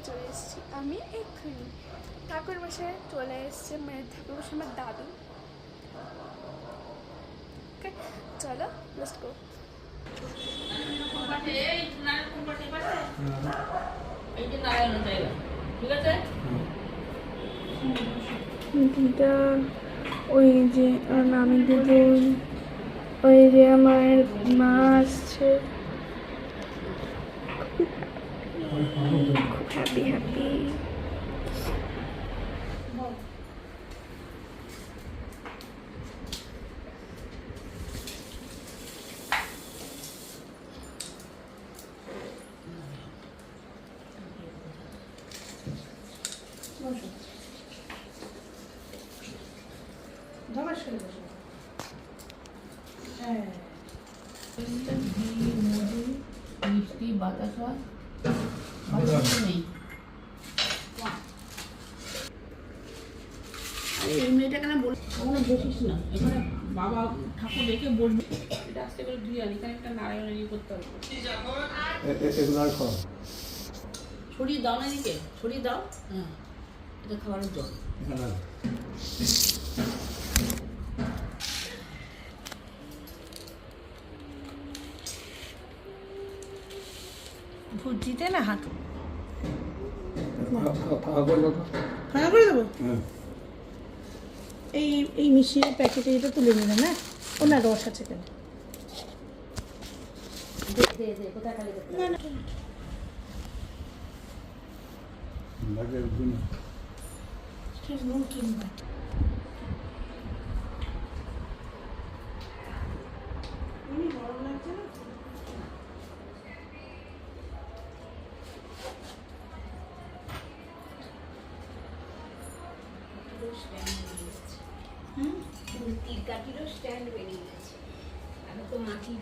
চলে এসেছি আমি এক্ষুনি। ঠাকুর মশাই চলে এসছে, মানে ঠাকুর মশাই আমার দাদু। ওকে চলো লেটস গো। ওই যে আমি দিদুন, ওই যে আমার মা আসছে, খুব হ্যাপি হ্যাপি। মিষ্টি বাতাসা নেই। এই মেয়েটা কেন বল, ওখানে বসিস না, এখানে বাবা ঠাকুর দেখে বলবি। এটা আস্তে করে ধুয়ে আনি, এখানে একটা নারায়ণ ইয়ে করতে হবে। ছড়িয়ে দাও না, এদিকে ছড়িয়ে দাও। হ্যাঁ, এটা খাবারের জল। ভুজিতে না হাত ফাঁকা করে দেবো। হ্যাঁ। এই এই মিশিয়ে প্যাকেটে এটা তুলে নিলাম। হ্যাঁ, ও না রস আছে কেন? না না নুন কিনবা। গরম লাগছে না? তিল কাঠিরও স্ট্যান্ড বেরিয়ে গেছে। আমি তো মাটি